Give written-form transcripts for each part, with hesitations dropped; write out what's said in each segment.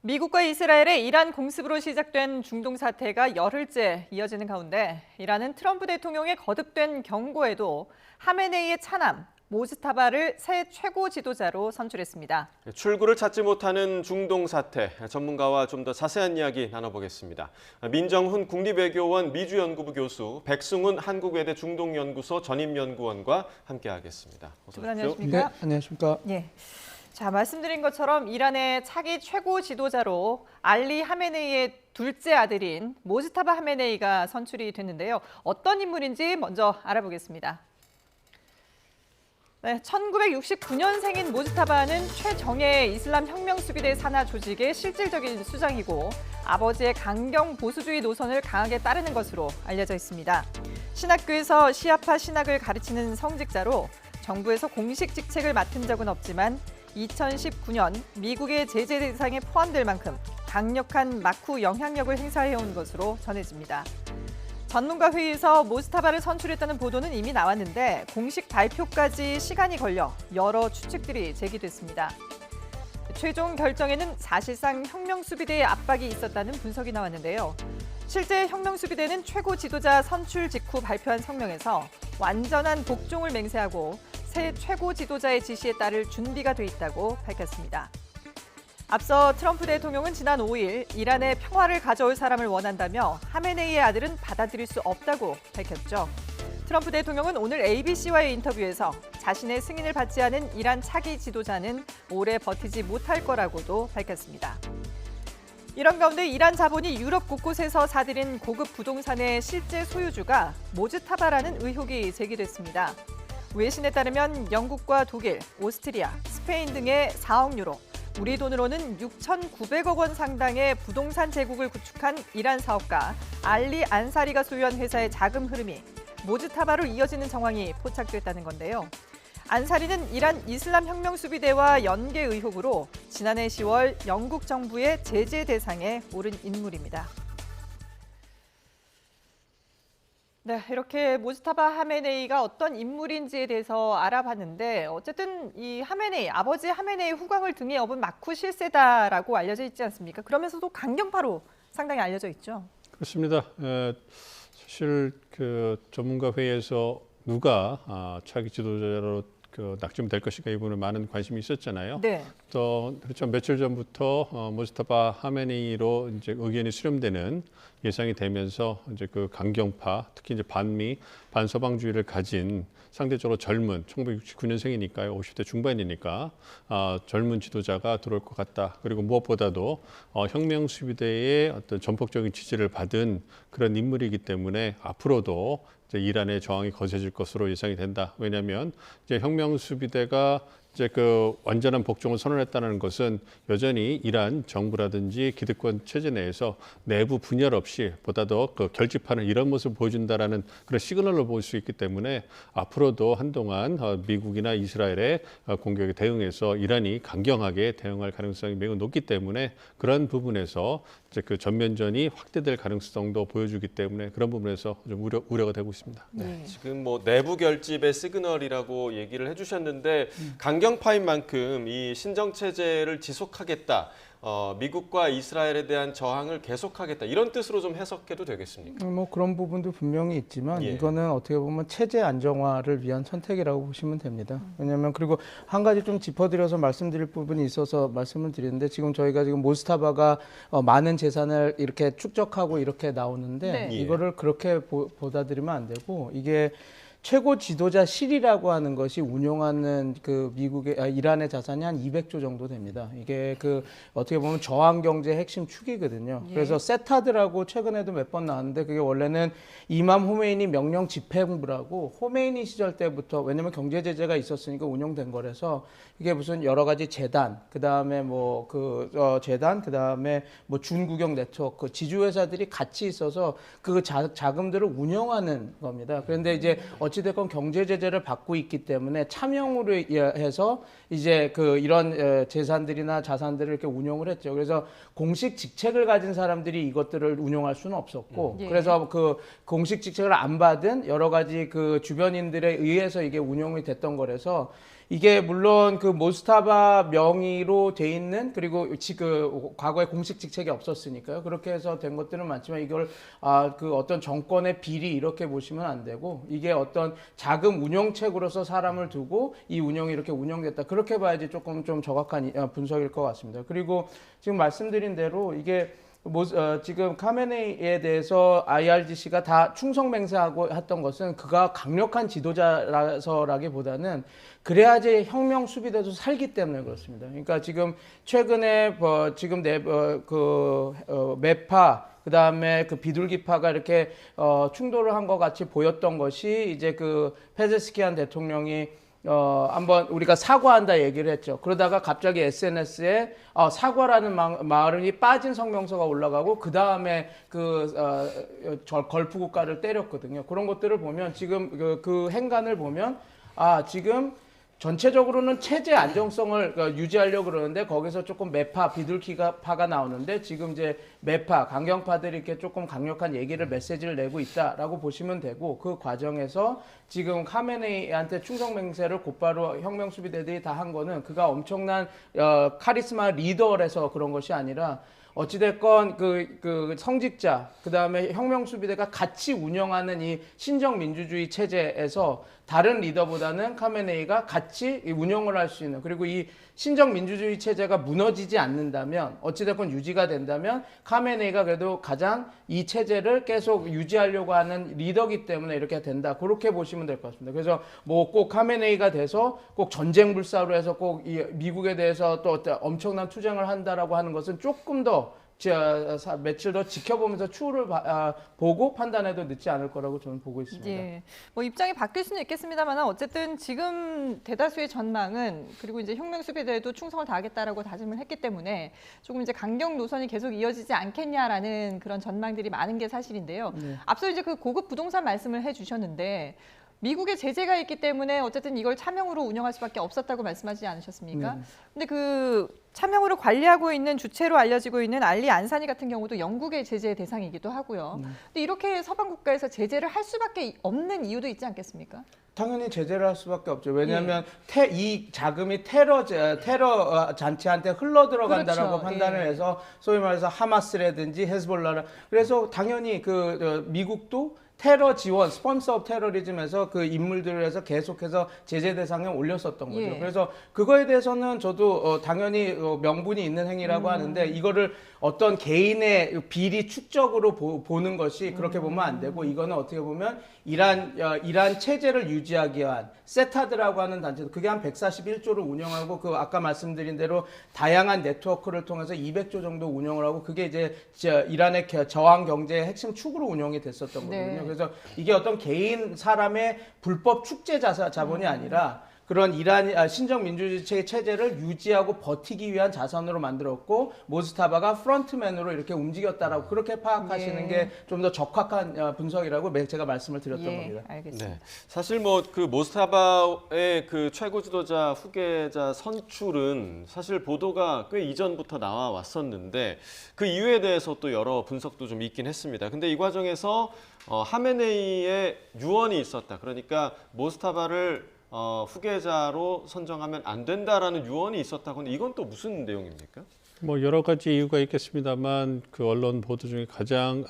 미국과 이스라엘의 이란 공습으로 시작된 중동 사태가 열흘째 이어지는 가운데 이란은 트럼프 대통령의 거듭된 경고에도 하메네이의 차남 모즈타바를 새 최고 지도자로 선출했습니다. 출구를 찾지 못하는 중동 사태, 전문가와 좀 더 자세한 이야기 나눠보겠습니다. 민정훈 국립외교원 미주연구부 교수, 백승훈 한국외대 중동연구소 전임연구원과 함께하겠습니다. 어서 오십시오. 안녕하십니까? 네, 안녕하십니까? 예. 자, 말씀드린 것처럼 이란의 차기 최고 지도자로 알리 하메네이의 둘째 아들인 모즈타바 하메네이가 선출이 됐는데요. 어떤 인물인지 먼저 알아보겠습니다. 네, 1969년생인 모즈타바는 최정예 이슬람 혁명수비대 산하 조직의 실질적인 수장이고 아버지의 강경 보수주의 노선을 강하게 따르는 것으로 알려져 있습니다. 신학교에서 시아파 신학을 가르치는 성직자로 정부에서 공식 직책을 맡은 적은 없지만 2019년 미국의 제재 대상에 포함될 만큼 강력한 마쿠 영향력을 행사해온 것으로 전해집니다. 전문가 회의에서 모즈타바를 선출했다는 보도는 이미 나왔는데 공식 발표까지 시간이 걸려 여러 추측들이 제기됐습니다. 최종 결정에는 사실상 혁명수비대의 압박이 있었다는 분석이 나왔는데요. 실제 혁명수비대는 최고 지도자 선출 직후 발표한 성명에서 완전한 복종을 맹세하고 새 최고 지도자의 지시에 따를 준비가 돼 있다고 밝혔습니다. 앞서 트럼프 대통령은 지난 5일 이란의 평화를 가져올 사람을 원한다며 하메네이의 아들은 받아들일 수 없다고 밝혔죠. 트럼프 대통령은 오늘 ABC와의 인터뷰에서 자신의 승인을 받지 않은 이란 차기 지도자는 오래 버티지 못할 거라고도 밝혔습니다. 이런 가운데 이란 자본이 유럽 곳곳에서 사들인 고급 부동산의 실제 소유주가 모즈타바라는 의혹이 제기됐습니다. 외신에 따르면 영국과 독일, 오스트리아, 스페인 등의 4억 유로, 우리 돈으로는 6,900억 원 상당의 부동산 제국을 구축한 이란 사업가 알리 안사리가 소유한 회사의 자금 흐름이 모즈타바로 이어지는 정황이 포착됐다는 건데요. 안사리는 이란 이슬람 혁명수비대와 연계 의혹으로 지난해 10월 영국 정부의 제재 대상에 오른 인물입니다. 네, 이렇게 모즈타바 하메네이가 어떤 인물인지에 대해서 알아봤는데 어쨌든 이 하메네이, 아버지 하메네이 후광을 등에 업은 마쿠 실세다라고 알려져 있지 않습니까? 그러면서도 강경파로 상당히 알려져 있죠. 그렇습니다. 사실 그 전문가 회의에서 누가 차기 지도자로 낙점될 것인가 이 부분에 많은 관심이 있었잖아요. 네. 또 그렇죠. 며칠 전부터 모즈타바 하메네이로 이제 의견이 수렴되는 예상이 되면서 이제 그 강경파, 특히 이제 반미, 반서방주의를 가진 상대적으로 젊은 1969년생이니까요. 50대 중반이니까 젊은 지도자가 들어올 것 같다. 그리고 무엇보다도 혁명수비대의 어떤 전폭적인 지지를 받은 그런 인물이기 때문에 앞으로도 이제 이란의 저항이 거세질 것으로 예상이 된다. 왜냐하면 이제 혁명수비대가 이제 그 완전한 복종을 선언했다는 것은 여전히 이란 정부라든지 기득권 체제 내에서 내부 분열 없이 보다 더 그 결집하는 이런 모습을 보여준다라는 그런 시그널로 볼 수 있기 때문에 앞으로도 한동안 미국이나 이스라엘의 공격에 대응해서 이란이 강경하게 대응할 가능성이 매우 높기 때문에 그런 부분에서 이제 그 전면전이 확대될 가능성도 보여주기 때문에 그런 부분에서 좀 우려가 되고 있습니다. 네, 지금 뭐 내부 결집의 시그널이라고 얘기를 해주셨는데 강경파인 만큼 이 신정 체제를 지속하겠다. 미국과 이스라엘에 대한 저항을 계속하겠다. 이런 뜻으로 좀 해석해도 되겠습니까? 뭐 그런 부분도 분명히 있지만 예. 이거는 어떻게 보면 체제 안정화를 위한 선택이라고 보시면 됩니다. 왜냐하면 그리고 한 가지 좀 짚어드려서 말씀드릴 부분이 있어서 말씀을 드리는데 지금 저희가 지금 모즈타바가 많은 재산을 이렇게 축적하고 이렇게 나오는데 네. 이거를 그렇게 받아들이면 안 되고 이게 최고 지도자실이라고 하는 것이 운용하는 그 이란의 자산이 한 200조 정도 됩니다. 이게 그 어떻게 보면 저항 경제 핵심 축이거든요. 예. 그래서 세타드라고 최근에도 몇 번 나왔는데 그게 원래는 이맘 호메이니 명령 집행부라고 호메이니 시절 때부터 왜냐면 경제 제재가 있었으니까 운영된 거라서 이게 무슨 여러 가지 재단, 그다음에 뭐 재단, 그다음에 뭐 준국영 네트워크 지주회사들이 같이 있어서 그 자금들을 운영하는 겁니다. 그런데 이제 어찌됐건 경제 제재를 받고 있기 때문에 차명으로 해서 이제 그 이런 재산들이나 자산들을 이렇게 운용을 했죠. 그래서 공식 직책을 가진 사람들이 이것들을 운용할 수는 없었고, 예. 그래서 그 공식 직책을 안 받은 여러 가지 그 주변인들에 의해서 이게 운용이 됐던 거라서 이게 물론 그 모스타바 명의로 돼 있는 그리고 지금 과거에 공식 직책이 없었으니까요. 그렇게 해서 된 것들은 많지만 이걸 그 어떤 정권의 비리 이렇게 보시면 안 되고 이게 어떤 자금 운용책으로서 사람을 두고 이 운영이 이렇게 운영됐다. 그렇게 봐야지 조금 좀 정확한 분석일 것 같습니다. 그리고 지금 말씀드린 대로 이게 지금 카메네이에 대해서 IRGC가 다 충성 맹세하고 했던 것은 그가 강력한 지도자라서라기보다는 그래야지 혁명 수비대도 살기 때문에 그렇습니다. 그러니까 지금 최근에 지금 매파 그다음에 그 비둘기파가 이렇게 충돌을 한 것 같이 보였던 것이 이제 그 페제스키안 대통령이 한번 우리가 사과한다 얘기를 했죠. 그러다가 갑자기 SNS에 사과라는 말이 빠진 성명서가 올라가고 그 다음에 걸프 국가를 때렸거든요. 그런 것들을 보면 지금 그 행간을 보면 지금 전체적으로는 체제 안정성을 유지하려고 그러는데 거기서 조금 매파, 비둘기파가 나오는데 지금 이제 매파, 강경파들이 이렇게 조금 강력한 메시지를 내고 있다라고 보시면 되고 그 과정에서 지금 카메네이한테 충성 맹세를 곧바로 혁명 수비대들이 다 한 거는 그가 엄청난 카리스마 리더라서 그런 것이 아니라 어찌됐건 그 성직자, 그 다음에 혁명수비대가 같이 운영하는 이 신정민주주의 체제에서 다른 리더보다는 카메네이가 같이 운영을 할 수 있는, 그리고 이 신정민주주의 체제가 무너지지 않는다면, 어찌됐건 유지가 된다면 카메네이가 그래도 가장 이 체제를 계속 유지하려고 하는 리더기 때문에 이렇게 된다. 그렇게 보시면 될 것 같습니다. 그래서 뭐 꼭 카메네이가 돼서 꼭 전쟁 불사로 해서 꼭 이 미국에 대해서 또 엄청난 투쟁을 한다라고 하는 것은 조금 더 며칠 더 지켜보면서 추후를 보고 판단해도 늦지 않을 거라고 저는 보고 있습니다. 예, 뭐 입장이 바뀔 수는 있겠습니다만 어쨌든 지금 대다수의 전망은 그리고 이제 혁명수비대에도 충성을 다하겠다라고 다짐을 했기 때문에 조금 이제 강경 노선이 계속 이어지지 않겠냐라는 그런 전망들이 많은 게 사실인데요. 네. 앞서 이제 그 고급 부동산 말씀을 해주셨는데. 미국의 제재가 있기 때문에 어쨌든 이걸 차명으로 운영할 수밖에 없었다고 말씀하시지 않으셨습니까? 근데 그 차명으로 관리하고 있는 주체로 알려지고 있는 알리 안사니 같은 경우도 영국의 제재 대상이기도 하고요. 근데 이렇게 서방 국가에서 제재를 할 수밖에 없는 이유도 있지 않겠습니까? 당연히 제재를 할 수밖에 없죠. 왜냐하면 이 자금이 테러 잔치한테 흘러 들어간다라고 그렇죠. 판단을 해서 소위 말해서 하마스라든지 헤즈볼라라. 그래서 당연히 미국도 테러 지원, 스폰서 업 테러리즘에서 그 인물들을 해서 계속해서 제재 대상에 올렸었던 거죠. 예. 그래서 그거에 대해서는 저도 당연히 명분이 있는 행위라고 하는데 이거를 어떤 개인의 비리 축적으로 보는 것이 그렇게 보면 안 되고 이거는 어떻게 보면 이란 체제를 유지하기 위한 세타드라고 하는 단체도 그게 한 141조를 운영하고 그 아까 말씀드린 대로 다양한 네트워크를 통해서 200조 정도 운영을 하고 그게 이제 이란의 저항 경제의 핵심 축으로 운영이 됐었던 거거든요. 네. 그래서 이게 어떤 개인 사람의 불법 축제 자본이 아니라 그런 이란 신정민주주의 체제를 유지하고 버티기 위한 자산으로 만들었고 모스타바가 프론트맨으로 이렇게 움직였다라고 그렇게 파악하시는 게 좀 더 적확한 분석이라고 제가 말씀을 드렸던 겁니다. 알겠습니다. 네. 사실 뭐 그 모스타바의 그 최고 지도자 후계자 선출은 사실 보도가 꽤 이전부터 나와 왔었는데 그 이유에 대해서 또 여러 분석도 좀 있긴 했습니다. 근데 이 과정에서 하메네이의 유언이 있었다. 그러니까 모스타바를 후계자로 선정하면 안 된다라는 유언이 있었다고 하는데 이건 또 무슨 내용입니까? 뭐 여러 가지 이유가 있겠습니다만 그 언론 보도 중에 가장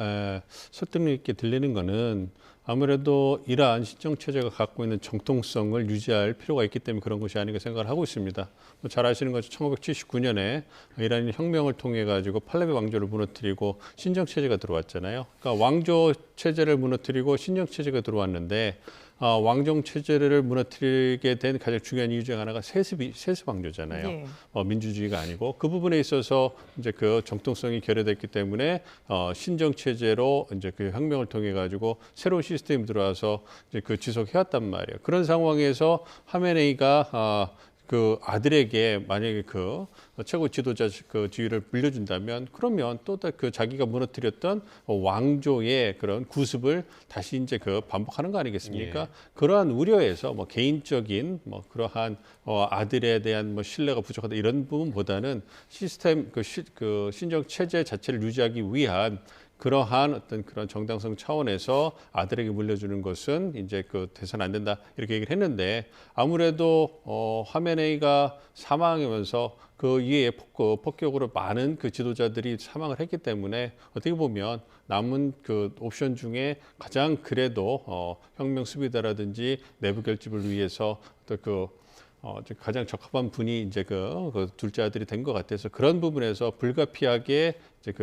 설득력 있게 들리는 거는 아무래도 이러한 신정 체제가 갖고 있는 정통성을 유지할 필요가 있기 때문에 그런 것이 아닌가 생각을 하고 있습니다. 뭐 잘 아시는 것처럼 1979년에 이란이 혁명을 통해 가지고 팔레비 왕조를 무너뜨리고 신정 체제가 들어왔잖아요. 그러니까 왕조 체제를 무너뜨리고 신정 체제가 들어왔는데 왕정 체제를 무너뜨리게 된 가장 중요한 이유 중 하나가 세습 왕조잖아요. 예. 민주주의가 아니고 그 부분에 있어서 이제 그 정통성이 결여됐기 때문에 신정 체제로 이제 그 혁명을 통해 가지고 새로운 시스템이 들어와서 이제 그 지속해왔단 말이에요. 그런 상황에서 하메네이가 그 아들에게 만약에 그 최고 지도자 그 지위를 물려준다면 그러면 또 그 자기가 무너뜨렸던 왕조의 그런 구습을 다시 이제 그 반복하는 거 아니겠습니까? 예. 그러한 우려에서 뭐 개인적인 뭐 그러한 아들에 대한 뭐 신뢰가 부족하다 이런 부분보다는 시스템 그 신정 체제 자체를 유지하기 위한 그러한 어떤 그런 정당성 차원에서 아들에게 물려주는 것은 이제 그 돼서는 안 된다 이렇게 얘기를 했는데 아무래도 하메네이가 사망하면서 그 이후에 폭격으로 많은 그 지도자들이 사망을 했기 때문에 어떻게 보면 남은 그 옵션 중에 가장 그래도 혁명 수비대라든지 내부 결집을 위해서 또 가장 적합한 분이 이제 그 둘째 아들이 된 것 같아서 그런 부분에서 불가피하게 이제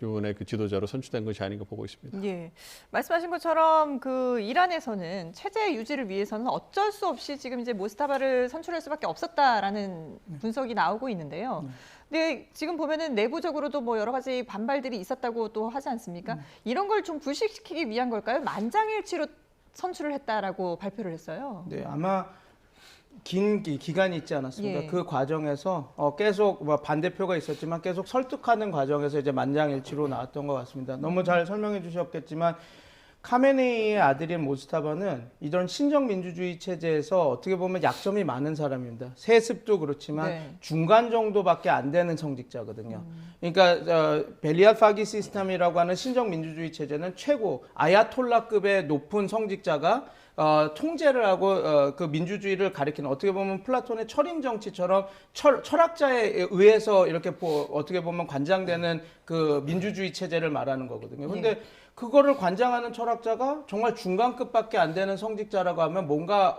이번에 그 지도자로 선출된 것이 아닌가 보고 있습니다. 예, 말씀하신 것처럼 그 이란에서는 체제 유지를 위해서는 어쩔 수 없이 지금 이제 모스타바를 선출할 수밖에 없었다라는 분석이 나오고 있는데요. 근데 지금 보면은 내부적으로도 뭐 여러 가지 반발들이 있었다고 또 하지 않습니까? 이런 걸 좀 불식시키기 위한 걸까요? 만장일치로 선출을 했다라고 발표를 했어요. 네, 아마 긴 기간이 있지 않았습니까? 예. 그 과정에서 계속 반대표가 있었지만 계속 설득하는 과정에서 이제 만장일치로 나왔던 것 같습니다. 너무 잘 설명해 주셨겠지만 카메네이의 아들인 모스타바는 이런 신정민주주의 체제에서 어떻게 보면 약점이 많은 사람입니다. 세습도 그렇지만 네. 중간 정도밖에 안 되는 성직자거든요. 그러니까 벨리알 파기 시스템이라고 하는 신정민주주의 체제는 최고 아야톨라급의 높은 성직자가 통제를 하고 그 민주주의를 가리키는 어떻게 보면 플라톤의 철인 정치처럼 철학자에 의해서 이렇게 어떻게 보면 관장되는 그 민주주의 체제를 말하는 거거든요. 근데 그거를 관장하는 철학자가 정말 중간급밖에 안 되는 성직자라고 하면 뭔가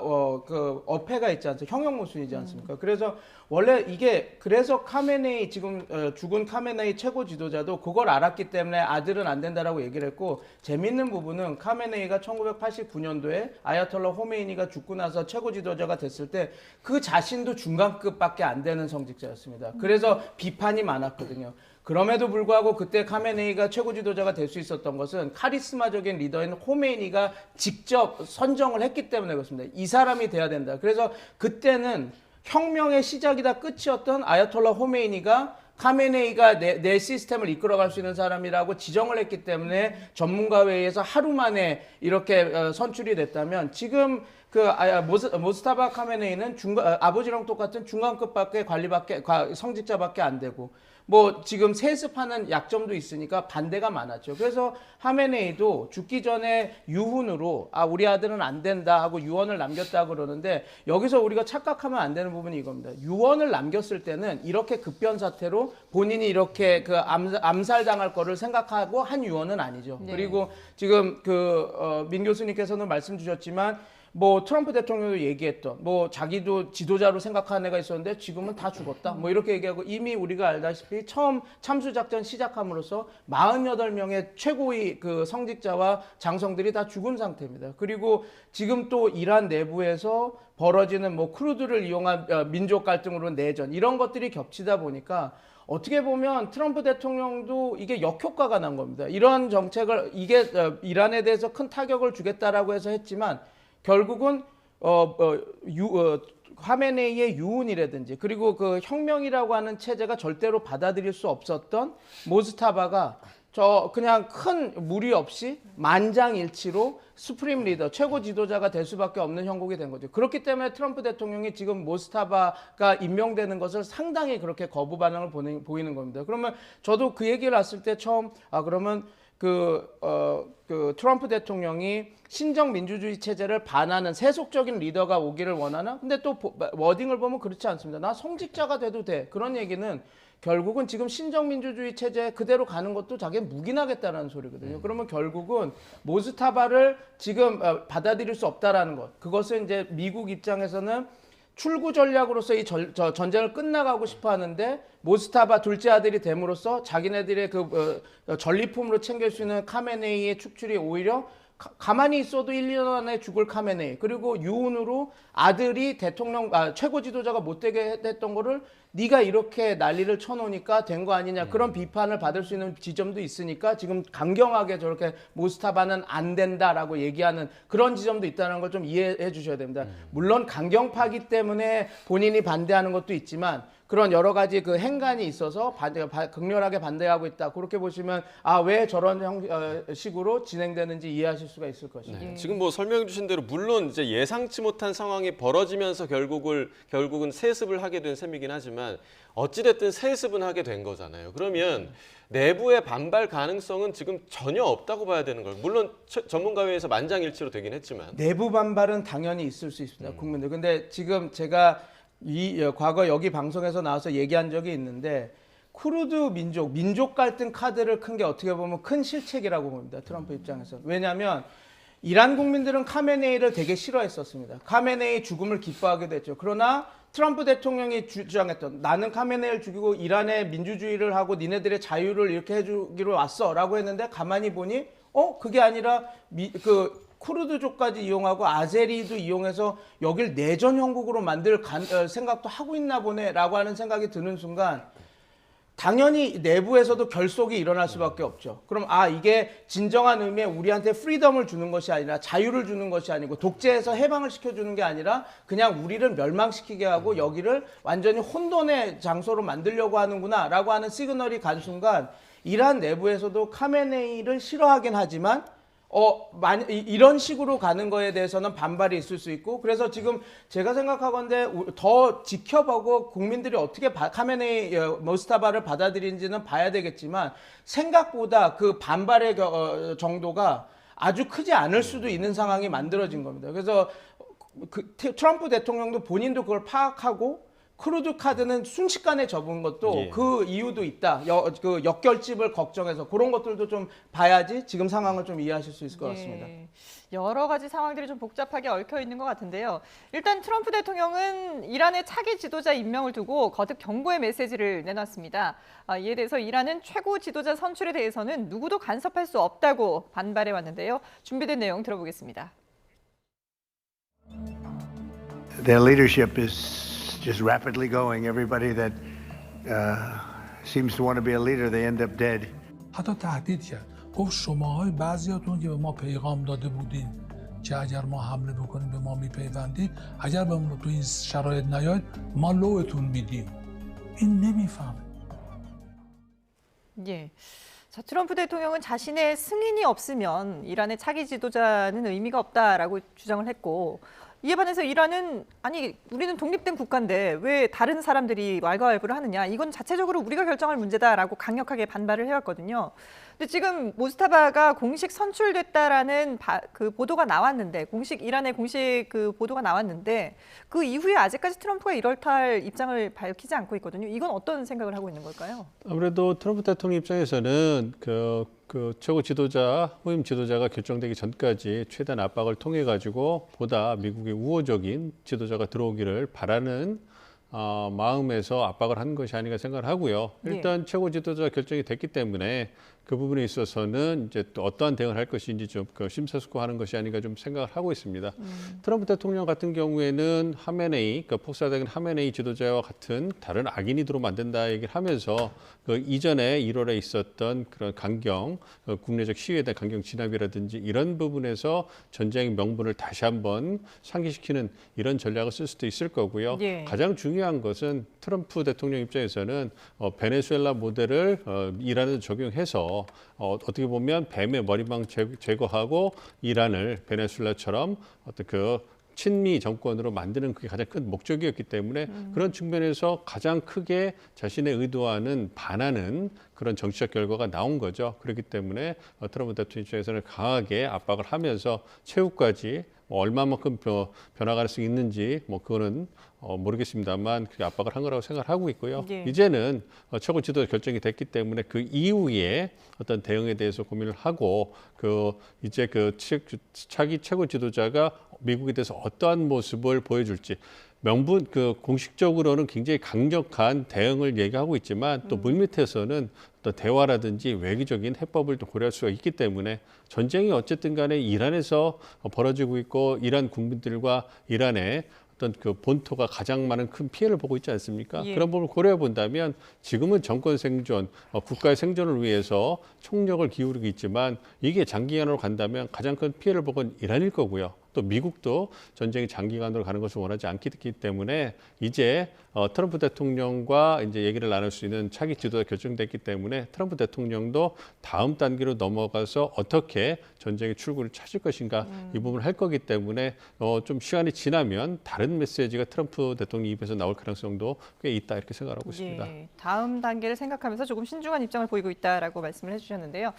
그 어폐가 있지 않습니까? 형용 모순이지 않습니까? 그래서 원래 이게 그래서 카메네이 지금 죽은 카메네이 최고 지도자도 그걸 알았기 때문에 아들은 안 된다라고 얘기를 했고 재밌는 부분은 카메네이가 1989년도에 아야톨라 호메이니가 죽고 나서 최고 지도자가 됐을 때 그 자신도 중간급밖에 안 되는 성직자였습니다. 그래서 비판이 많았거든요. 그럼에도 불구하고 그때 카메네이가 최고 지도자가 될 수 있었던 것은 카리스마적인 리더인 호메이니가 직접 선정을 했기 때문에 그렇습니다. 이 사람이 돼야 된다. 그래서 그때는 혁명의 시작이다 끝이었던 아야톨라 호메이니가 카메네이가 내 시스템을 이끌어갈 수 있는 사람이라고 지정을 했기 때문에 전문가회의에서 하루 만에 이렇게 선출이 됐다면 지금 모스타바 카메네이는 아버지랑 똑같은 중간급밖에 성직자밖에 안 되고 뭐 지금 세습하는 약점도 있으니까 반대가 많았죠. 그래서 하메네이도 죽기 전에 유훈으로 우리 아들은 안 된다 하고 유언을 남겼다 그러는데 여기서 우리가 착각하면 안 되는 부분이 이겁니다. 유언을 남겼을 때는 이렇게 급변 사태로 본인이 이렇게 그 암살당할 거를 생각하고 한 유언은 아니죠. 네. 그리고 지금 민 교수님께서는 말씀 주셨지만 뭐 트럼프 대통령도 얘기했던 뭐 자기도 지도자로 생각하는 애가 있었는데 지금은 다 죽었다 뭐 이렇게 얘기하고 이미 우리가 알다시피 처음 참수작전 시작함으로써 48명의 최고의 그 성직자와 장성들이 다 죽은 상태입니다. 그리고 지금 또 이란 내부에서 벌어지는 뭐 크루드를 이용한 민족 갈등으로 내전 이런 것들이 겹치다 보니까 어떻게 보면 트럼프 대통령도 이게 역효과가 난 겁니다. 이런 정책을 이게 이란에 대해서 큰 타격을 주겠다라고 해서 했지만 결국은 하메네이의 유훈이라든지 그리고 그 혁명이라고 하는 체제가 절대로 받아들일 수 없었던 모스타바가 그냥 큰 무리 없이 만장일치로 수프림 리더, 최고 지도자가 될 수밖에 없는 형국이 된 거죠. 그렇기 때문에 트럼프 대통령이 지금 모스타바가 임명되는 것을 상당히 그렇게 거부 반응을 보이는 겁니다. 그러면 저도 그 얘기를 했을 때 처음 그러면 그 트럼프 대통령이 신정 민주주의 체제를 반하는 세속적인 리더가 오기를 원하나? 근데 또 워딩을 보면 그렇지 않습니다. 나 성직자가 돼도 돼. 그런 얘기는 결국은 지금 신정 민주주의 체제 그대로 가는 것도 자기는 묵인하겠다는 소리거든요. 그러면 결국은 모스타바를 지금 받아들일 수 없다라는 것. 그것은 이제 미국 입장에서는 출구 전략으로서 이 전쟁을 끝나가고 싶어 하는데 모스타바 둘째 아들이 됨으로써 자기네들의 그 전리품으로 챙길 수 있는 카메네이의 축출이 오히려 가만히 있어도 1, 2년 안에 죽을 카메네이 그리고 유언으로 아들이 최고 지도자가 못 되게 했던 거를 네가 이렇게 난리를 쳐놓으니까 된 거 아니냐 그런 비판을 받을 수 있는 지점도 있으니까 지금 강경하게 저렇게 모스타바는 안 된다라고 얘기하는 그런 지점도 있다는 걸 좀 이해해 주셔야 됩니다. 물론 강경파기 때문에 본인이 반대하는 것도 있지만 그런 여러 가지 그 행간이 있어서 극렬하게 반대하고 있다. 그렇게 보시면 왜 저런 식으로 진행되는지 이해하실 수가 있을 것입니다. 네. 지금 뭐 설명해 주신 대로 물론 이제 예상치 못한 상황이 벌어지면서 결국은 세습을 하게 된 셈이긴 하지만 어찌됐든 세습은 하게 된 거잖아요. 그러면 내부의 반발 가능성은 지금 전혀 없다고 봐야 되는 거예요. 물론 전문가회의에서 만장일치로 되긴 했지만. 내부 반발은 당연히 있을 수 있습니다. 국민들. 근데 지금 제가 과거 여기 방송에서 나와서 얘기한 적이 있는데 쿠르드 민족 갈등 카드를 큰 게 어떻게 보면 큰 실책이라고 봅니다. 트럼프 입장에서. 왜냐하면 이란 국민들은 카메네이를 되게 싫어했었습니다. 카메네이 죽음을 기뻐하기도 했죠. 그러나 트럼프 대통령이 주장했던 나는 카메네이를 죽이고 이란의 민주주의를 하고 니네들의 자유를 이렇게 해주기로 왔어 라고 했는데 가만히 보니 그게 아니라 쿠르드족까지 이용하고 아제리도 이용해서 여길 내전 형국으로 만들 생각도 하고 있나 보네 라고 하는 생각이 드는 순간 당연히 내부에서도 결속이 일어날 수밖에 없죠. 그럼 이게 진정한 의미의 우리한테 프리덤을 주는 것이 아니라 자유를 주는 것이 아니고 독재에서 해방을 시켜주는 게 아니라 그냥 우리를 멸망시키게 하고 여기를 완전히 혼돈의 장소로 만들려고 하는구나 라고 하는 시그널이 간 순간 이란 내부에서도 카메네이를 싫어하긴 하지만 이런 식으로 가는 거에 대해서는 반발이 있을 수 있고 그래서 지금 제가 생각하건대 더 지켜보고 국민들이 어떻게 카메네이 모스타바를 받아들이는지는 봐야 되겠지만 생각보다 그 반발의 정도가 아주 크지 않을 수도 있는 상황이 만들어진 겁니다. 그래서 트럼프 대통령도 본인도 그걸 파악하고 쿠르드 카드는 순식간에 접은 것도 그 이유도 있다. 그 역결집을 걱정해서 그런 것들도 좀 봐야지 지금 상황을 좀 이해하실 수 있을 것 같습니다. 여러 가지 상황들이 좀 복잡하게 얽혀 있는 것 같은데요. 일단 트럼프 대통령은 이란의 차기 지도자 임명을 두고 거듭 경고의 메시지를 내놨습니다. 이에 대해서 이란은 최고 지도자 선출에 대해서는 누구도 간섭할 수 없다고 반발해 왔는데요. 준비된 내용 들어보겠습니다. Their leadership is just rapidly going. Everybody that seems to want to be a leader, they end up dead. حتی تهدید کرد گفت شماهای بعضیاتون که به ما پیغام داده بودین که اگر ما حمله بکنیم به ما میپیوندید اگر به ما تو این شرایط نیاید ما لوتون میدیم این نمیفهمه 자, 트럼프 대통령은 자신의 승인이 없으면 이란의 차기 지도자는 의미가 없다라고 주장을 했고 이에 반해서 이란은 우리는 독립된 국가인데 왜 다른 사람들이 왈가왈부를 하느냐. 이건 자체적으로 우리가 결정할 문제다라고 강력하게 반발을 해왔거든요. 근데 지금 모스타바가 공식 선출됐다라는 그 보도가 나왔는데 이란의 공식 그 보도가 나왔는데 그 이후에 아직까지 트럼프가 이렇다 할 입장을 밝히지 않고 있거든요. 이건 어떤 생각을 하고 있는 걸까요? 아무래도 트럼프 대통령 입장에서는 그 최고 지도자, 후임 지도자가 결정되기 전까지 최대한 압박을 통해 가지고 보다 미국의 우호적인 지도자가 들어오기를 바라는 마음에서 압박을 한 것이 아닌가 생각을 하고요. 일단 최고 지도자 결정이 됐기 때문에 그 부분에 있어서는 이제 또 어떠한 대응을 할 것인지 좀 심사숙고하는 것이 아닌가 좀 생각을 하고 있습니다. 트럼프 대통령 같은 경우에는 폭사적인 하메네이 지도자와 같은 다른 악인이 들어오면 안 된다 얘기를 하면서 그 이전에 1월에 있었던 그런 국내적 시위에 대한 강경 진압이라든지 이런 부분에서 전쟁의 명분을 다시 한번 상기시키는 이런 전략을 쓸 수도 있을 거고요. 가장 중요한 것은 트럼프 대통령 입장에서는 베네수엘라 모델을 이란에 적용해서 어떻게 보면 뱀의 머리망 제거하고 이란을 베네수엘라처럼 어떤 그 친미 정권으로 만드는 그게 가장 큰 목적이었기 때문에 그런 측면에서 가장 크게 자신의 의도와는 반하는 그런 정치적 결과가 나온 거죠. 그렇기 때문에 트럼프 대통령 입장에서는 강하게 압박을 하면서 최후까지 얼마만큼 변화가 갈 수 있는지 그거는 모르겠습니다만 그게 압박을 한 거라고 생각을 하고 있고요. 이제는 최고 지도자 결정이 됐기 때문에 그 이후에 어떤 대응에 대해서 고민을 하고 이제 차기 최고 지도자가 미국에 대해서 어떠한 모습을 보여줄지 공식적으로는 굉장히 강력한 대응을 얘기하고 있지만 또 물밑에서는 또 대화라든지 외교적인 해법을 또 고려할 수가 있기 때문에 전쟁이 어쨌든 간에 이란에서 벌어지고 있고 이란 국민들과 이란의 어떤 그 본토가 가장 많은 큰 피해를 보고 있지 않습니까? 그런 부분을 고려해 본다면 지금은 정권 생존, 국가의 생존을 위해서 총력을 기울이고 있지만 이게 장기간으로 간다면 가장 큰 피해를 보건 이란일 거고요. 또 미국도 전쟁이 장기간으로 가는 것을 원하지 않기 때문에 이제 트럼프 대통령과 이제 얘기를 나눌 수 있는 차기 지도가 결정됐기 때문에 트럼프 대통령도 다음 단계로 넘어가서 어떻게 전쟁의 출구를 찾을 것인가 이 부분을 할 거기 때문에 좀 시간이 지나면 다른 메시지가 트럼프 대통령 입에서 나올 가능성도 꽤 있다 이렇게 생각하고 있습니다. 예, 다음 단계를 생각하면서 조금 신중한 입장을 보이고 있다라고 말씀을 해주셨는데요.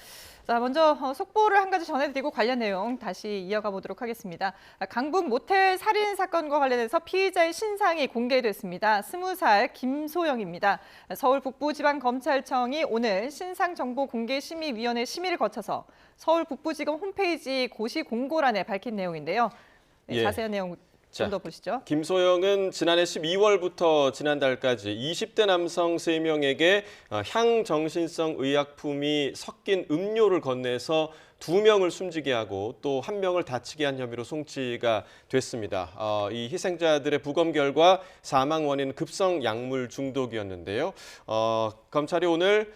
자, 먼저 속보를 한 가지 전해드리고 관련 내용 다시 이어가 보도록 하겠습니다. 강북 모텔 살인 사건과 관련해서 피의자의 신상이 공개됐습니다. 20살 김소영입니다. 서울 북부지방검찰청이 오늘 신상정보공개심의위원회 심의를 거쳐서 서울 북부지검 홈페이지 고시 공고란에 밝힌 내용인데요. 네, 예. 자세한 내용 좀 더 보시죠. 김소영은 지난해 12월부터 지난달까지 20대 남성 3명에게 향정신성 의약품이 섞인 음료를 건네서 2명을 숨지게 하고 또 1명을 다치게 한 혐의로 송치가 됐습니다. 이 희생자들의 부검 결과 사망 원인은 급성 약물 중독이었는데요. 검찰이 오늘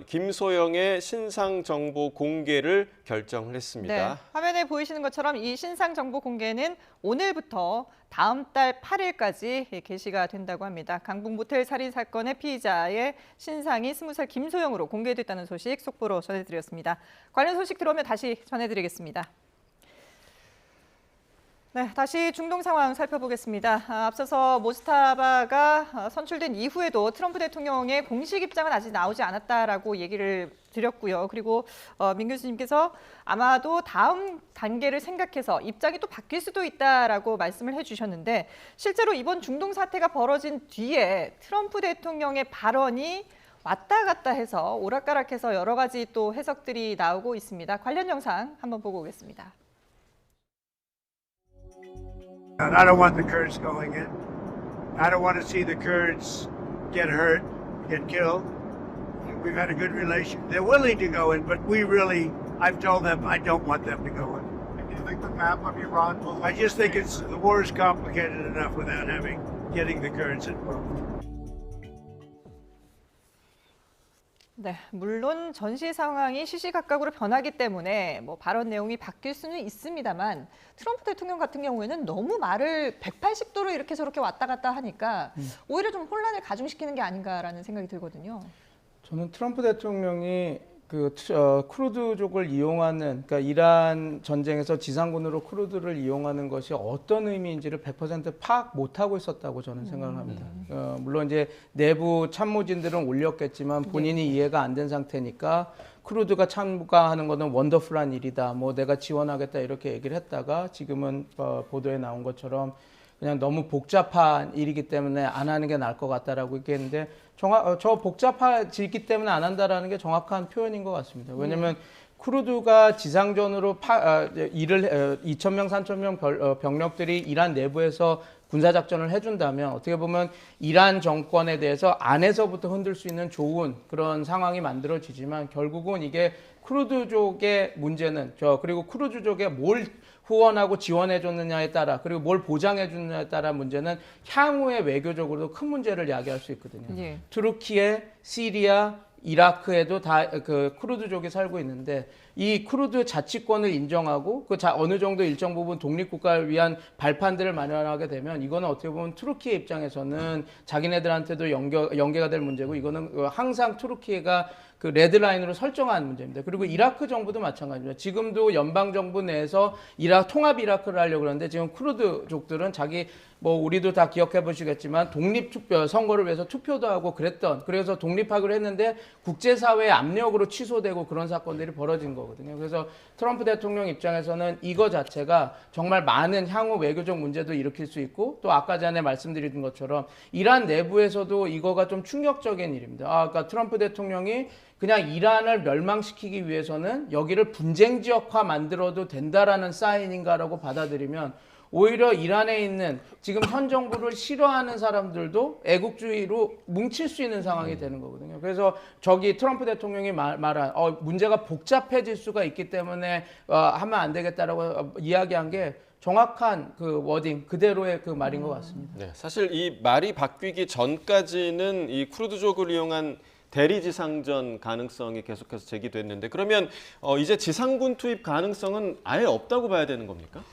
김소영의 신상 정보 공개를 결정을 했습니다. 네, 화면에 보이시는 것처럼 이 신상 정보 공개는 오늘부터 다음 달 8일까지 게시가 된다고 합니다. 강북 모텔 살인 사건의 피의자의 신상이 20살 김소영으로 공개됐다는 소식 속보로 전해드렸습니다. 관련 소식 들어오면 다시 전해드리겠습니다. 네, 다시 중동 상황 살펴보겠습니다. 앞서서 모스타바가 선출된 이후에도 트럼프 대통령의 공식 입장은 아직 나오지 않았다라고 얘기를 드렸고요. 그리고 민 교수님께서 아마도 다음 단계를 생각해서 입장이 또 바뀔 수도 있다라고 말씀을 해주셨는데 실제로 이번 중동 사태가 벌어진 뒤에 트럼프 대통령의 발언이 왔다 갔다 해서 오락가락해서 여러 가지 또 해석들이 나오고 있습니다. 관련 영상 한번 보고 오겠습니다. And I don't want the Kurds going in. I don't want to see the Kurds get hurt, get killed. We've had a good relation. They're willing to go in, but I've told them I don't want them to go in. Do you think the map of Iran will... I just think the war is complicated enough without getting the Kurds involved. 네, 물론 전시 상황이 시시각각으로 변하기 때문에 뭐 발언 내용이 바뀔 수는 있습니다만 트럼프 대통령 같은 경우에는 너무 말을 180도로 이렇게 저렇게 왔다 갔다 하니까 오히려 좀 혼란을 가중시키는 게 아닌가라는 생각이 들거든요. 저는 트럼프 대통령이 쿠르드족을 이용하는, 그러니까 이란 전쟁에서 지상군으로 쿠르드를 이용하는 것이 어떤 의미인지를 100% 파악 못하고 있었다고 저는 생각을 합니다. 물론 이제 내부 참모진들은 올렸겠지만 본인이 이해가 안 된 상태니까 쿠르드가 참가하는 것은 원더풀한 일이다. 뭐 내가 지원하겠다 이렇게 얘기를 했다가 지금은 보도에 나온 것처럼 그냥 너무 복잡한 일이기 때문에 안 하는 게 나을 것 같다라고 얘기했는데 저 복잡해지기 때문에 안 한다라는 게 정확한 표현인 것 같습니다. 왜냐하면 쿠르드가 지상전으로 2,000명, 3,000명 병력들이 이란 내부에서 군사작전을 해준다면 어떻게 보면 이란 정권에 대해서 안에서부터 흔들 수 있는 좋은 그런 상황이 만들어지지만 결국은 이게 쿠르드족의 문제는 그리고 쿠르드족에 뭘 후원하고 지원해줬느냐에 따라 그리고 뭘 보장해줬느냐에 따라 문제는 향후에 외교적으로도 큰 문제를 야기할 수 있거든요. 예. 투르키에, 시리아, 이라크에도 다 그 쿠르드족이 살고 있는데 이 쿠르드 자치권을 인정하고 어느 정도 일정 부분 독립국가를 위한 발판들을 마련하게 되면 이거는 어떻게 보면 투르키의 입장에서는 자기네들한테도 연계가 될 문제고 이거는 항상 투르키가 그 레드라인으로 설정한 문제입니다. 그리고 이라크 정부도 마찬가지입니다. 지금도 연방 정부 내에서 통합 이라크를 하려고 그러는데 지금 쿠르드족들은 우리도 다 기억해 보시겠지만 독립투표 선거를 위해서 투표도 하고 그래서 독립하기로 했는데 국제사회의 압력으로 취소되고 그런 사건들이 벌어진 거거든요. 그래서 트럼프 대통령 입장에서는 이거 자체가 정말 많은 향후 외교적 문제도 일으킬 수 있고 또 아까 전에 말씀드린 것처럼 이란 내부에서도 이거가 좀 충격적인 일입니다. 그러니까 트럼프 대통령이 그냥 이란을 멸망시키기 위해서는 여기를 분쟁 지역화 만들어도 된다라는 사인인가라고 받아들이면 오히려 이란에 있는 지금 현 정부를 싫어하는 사람들도 애국주의로 뭉칠 수 있는 상황이 되는 거거든요. 그래서 트럼프 대통령이 말한 문제가 복잡해질 수가 있기 때문에 하면 안 되겠다라고 이야기한 게 정확한 그 워딩 그대로의 그 말인 것 같습니다. 네, 사실 이 말이 바뀌기 전까지는 이 쿠르드족을 이용한 대리 지상전 가능성이 계속해서 제기됐는데 그러면 이제 지상군 투입 가능성은 아예 없다고 봐야 되는 겁니까?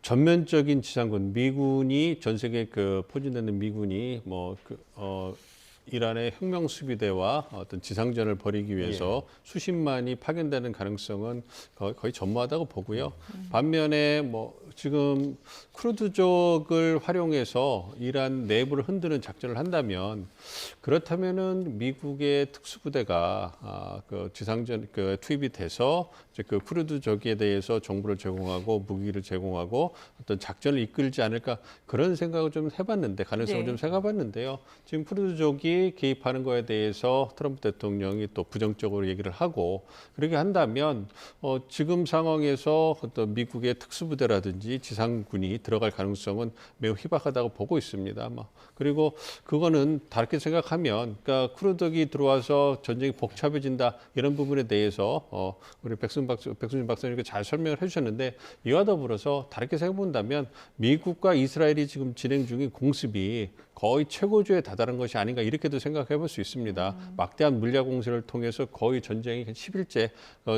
전면적인 지상군, 미군이 전 세계 포진되는 미군이 이란의 혁명 수비대와 어떤 지상전을 벌이기 위해서 수십만이 파견되는 가능성은 거의 전무하다고 보고요. 반면에 지금 쿠르드족을 활용해서 이란 내부를 흔드는 작전을 한다면 그렇다면은 미국의 특수부대가 지상전 투입이 돼서 이제 쿠르드족에 대해서 정보를 제공하고 무기를 제공하고 어떤 작전을 이끌지 않을까 그런 생각을 좀 해봤는데 가능성을 좀 생각해봤는데요. 지금 쿠르드족이 개입하는 거에 대해서 트럼프 대통령이 또 부정적으로 얘기를 하고 그렇게 한다면 지금 상황에서 어떤 미국의 특수부대라든지 지상군이 들어갈 가능성은 매우 희박하다고 보고 있습니다. 그리고 그거는 다르게 생각하면, 그러니까 쿠르드족이 들어와서 전쟁이 복잡해진다 이런 부분에 대해서 우리 백순진 박사님께서 잘 설명을 해주셨는데 이와 더불어서 다르게 생각해본다면 미국과 이스라엘이 지금 진행 중인 공습이 거의 최고조에 다다른 것이 아닌가 이렇게도 생각해 볼 수 있습니다. 막대한 물량 공세를 통해서 거의 전쟁이 10일째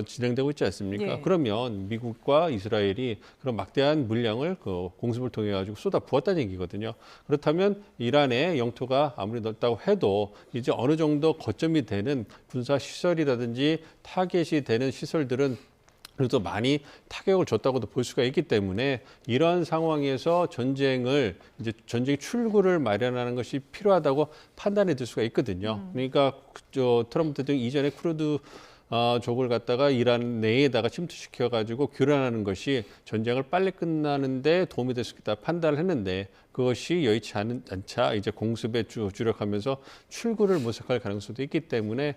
진행되고 있지 않습니까? 네. 그러면 미국과 이스라엘이 그런 막대한 물량을 공습을 통해 가지고 쏟아 부었다는 얘기거든요. 그렇다면 이란의 영토가 아무리 넓다고 해도 이제 어느 정도 거점이 되는 군사 시설이라든지 타겟이 되는 시설들은 그래도 많이 타격을 줬다고도 볼 수가 있기 때문에 이러한 상황에서 전쟁의 출구를 마련하는 것이 필요하다고 판단해 들 수가 있거든요. 그러니까 트럼프 대통령이 이전에 쿠르드족을 갖다가 이란 내에다가 침투시켜 가지고 교란하는 것이 전쟁을 빨리 끝나는데 도움이 될 수 있다 판단을 했는데 그것이 여의치 않자 이제 공습에 주력하면서 출구를 모색할 가능성도 있기 때문에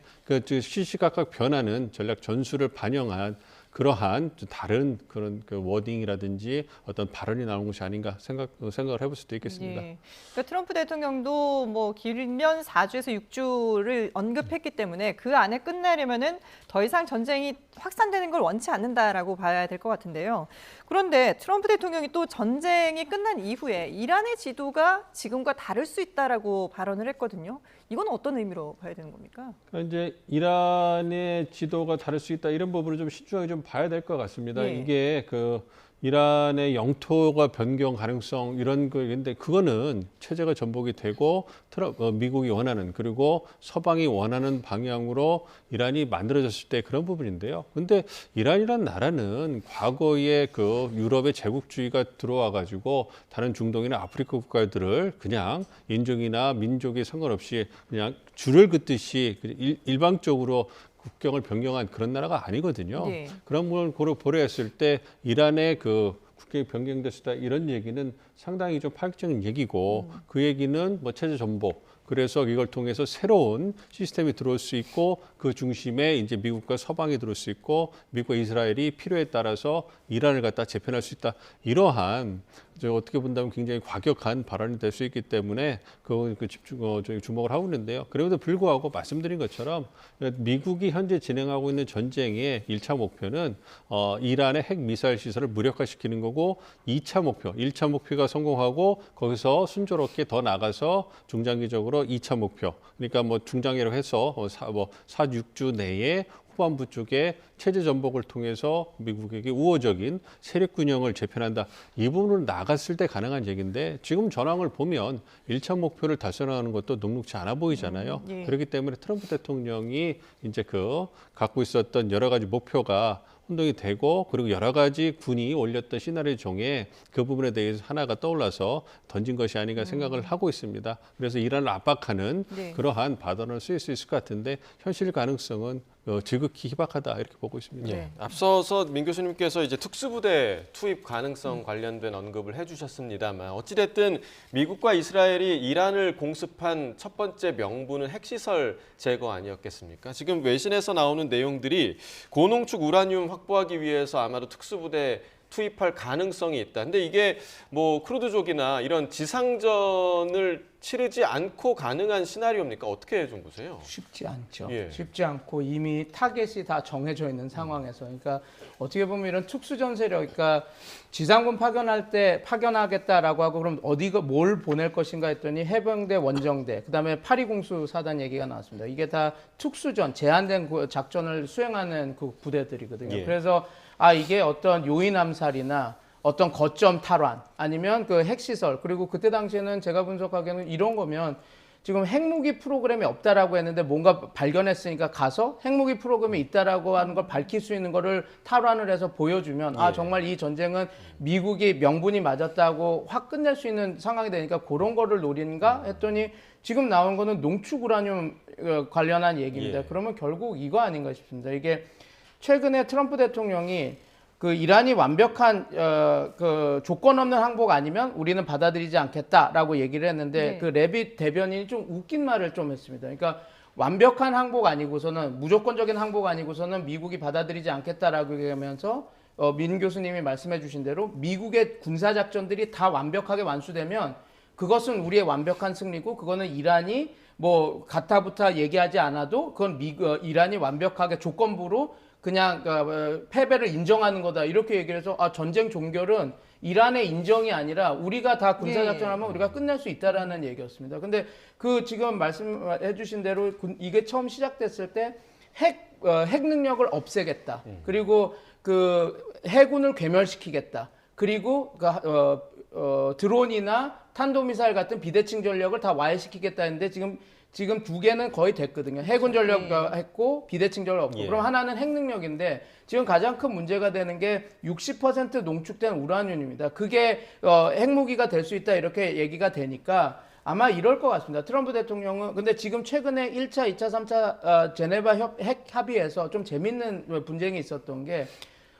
시시각각 변하는 전략 전술을 반영한 그러한 다른 그런 워딩이라든지 어떤 발언이 나온 것이 아닌가 생각을 해볼 수도 있겠습니다. 예. 그러니까 트럼프 대통령도 길면 4주에서 6주를 언급했기 때문에 그 안에 끝내려면은 더 이상 전쟁이 확산되는 걸 원치 않는다라고 봐야 될 것 같은데요. 그런데 트럼프 대통령이 또 전쟁이 끝난 이후에 이란의 지도가 지금과 다를 수 있다라고 발언을 했거든요. 이건 어떤 의미로 봐야 되는 겁니까? 그러니까 이제 이란의 지도가 다를 수 있다 이런 부분을 좀 신중하게 좀 봐야 될 것 같습니다. 예. 이게 이란의 영토가 변경 가능성 이런 거인데 그거는 체제가 전복이 되고 미국이 원하는 그리고 서방이 원하는 방향으로 이란이 만들어졌을 때 그런 부분인데요. 근데 이란이란 나라는 과거에 유럽의 제국주의가 들어와 가지고 다른 중동이나 아프리카 국가들을 그냥 인종이나 민족에 상관없이 그냥 줄을 긋듯이 일방적으로 국경을 변경한 그런 나라가 아니거든요. 네. 그런 걸 고려했을 때 이란의 국경이 변경됐다 이런 얘기는 상당히 좀 파격적인 얘기고 그 얘기는 체제 전복 그래서 이걸 통해서 새로운 시스템이 들어올 수 있고 그 중심에 이제 미국과 서방이 들어올 수 있고 미국과 이스라엘이 필요에 따라서 이란을 갖다 재편할 수 있다. 이러한 어떻게 본다면 굉장히 과격한 발언이 될 수 있기 때문에 저희 주목을 하고 있는데요. 그럼에도 불구하고 말씀드린 것처럼 미국이 현재 진행하고 있는 전쟁의 1차 목표는 이란의 핵 미사일 시설을 무력화시키는 거고 2차 목표, 1차 목표가 성공하고 거기서 순조롭게 더 나가서 중장기적으로 2차 목표, 그러니까 중장기로 해서 4, 6주 내에 후반부 쪽에 체제 전복을 통해서 미국에게 우호적인 세력 균형을 재편한다. 이 부분으로 나갔을 때 가능한 얘기인데 지금 전황을 보면 1차 목표를 달성하는 것도 녹록지 않아 보이잖아요. 예. 그렇기 때문에 트럼프 대통령이 이제 갖고 있었던 여러 가지 목표가 혼동이 되고 그리고 여러 가지 군이 올렸던 시나리오 중에 그 부분에 대해서 하나가 떠올라서 던진 것이 아닌가 생각을 하고 있습니다. 그래서 이란을 압박하는 네. 그러한 발언을 쓰일 수 있을 것 같은데 현실 가능성은 지극히 희박하다 이렇게 보고 있습니다. 네. 앞서서 민 교수님께서 이제 특수부대 투입 가능성 관련된 언급을 해주셨습니다만 어찌됐든 미국과 이스라엘이 이란을 공습한 첫 번째 명분은 핵시설 제거 아니었겠습니까? 지금 외신에서 나오는 내용들이 고농축 우라늄 확보하기 위해서 아마도 특수부대 투입할 가능성이 있다. 근데 이게 쿠르드족이나 이런 지상전을 치르지 않고 가능한 시나리오입니까? 어떻게 좀 보세요? 쉽지 않죠. 예. 쉽지 않고 이미 타겟이 다 정해져 있는 상황에서, 그러니까 어떻게 보면 이런 특수전 세력, 그러니까 지상군 파견하겠다라고 하고 그럼 어디가 뭘 보낼 것인가 했더니 해병대, 원정대, 그다음에 파리공수 사단 얘기가 나왔습니다. 이게 다 특수전, 제한된 작전을 수행하는 그 부대들이거든요. 예. 그래서 이게 어떤 요인 암살이나 어떤 거점 탈환 아니면 그 핵시설, 그리고 그때 당시에는 제가 분석하기에는 이런 거면 지금 핵무기 프로그램이 없다라고 했는데 뭔가 발견했으니까 가서 핵무기 프로그램이 있다라고 하는 걸 밝힐 수 있는 거를 탈환을 해서 보여주면 예. 정말 이 전쟁은 미국이 명분이 맞았다고 확 끝낼 수 있는 상황이 되니까 그런 거를 노린가 했더니 지금 나온 거는 농축 우라늄 관련한 얘기입니다. 예. 그러면 결국 이거 아닌가 싶습니다. 이게 최근에 트럼프 대통령이 그 이란이 완벽한 그 조건 없는 항복 아니면 우리는 받아들이지 않겠다라고 얘기를 했는데 네. 그 레빗 대변인이 좀 웃긴 말을 좀 했습니다. 그러니까 완벽한 항복 아니고서는 무조건적인 항복 아니고서는 미국이 받아들이지 않겠다라고 얘기하면서 민 교수님이 말씀해 주신 대로 미국의 군사 작전들이 다 완벽하게 완수되면 그것은 우리의 완벽한 승리고 그거는 이란이 뭐 가타부타 얘기하지 않아도 그건 이란이 완벽하게 조건부로 그냥 패배를 인정하는 거다 이렇게 얘기를 해서 전쟁 종결은 이란의 인정이 아니라 우리가 다 군사작전하면 우리가 끝낼 수 있다라는 얘기였습니다. 근데 그 지금 말씀해 주신 대로 이게 처음 시작됐을 때 핵 능력을 없애겠다. 그리고 그 해군을 괴멸시키겠다. 그리고 드론이나 탄도미사일 같은 비대칭 전력을 다 와해시키겠다 했는데 지금 두 개는 거의 됐거든요. 해군 전력 했고 비대칭 전력 없고. 예. 그럼 하나는 핵 능력인데 지금 가장 큰 문제가 되는 게 60% 농축된 우라늄입니다. 그게 핵무기가 될 수 있다 이렇게 얘기가 되니까 아마 이럴 것 같습니다. 트럼프 대통령은 근데 지금 최근에 1차, 2차, 3차 제네바 핵 합의에서 좀 재밌는 분쟁이 있었던 게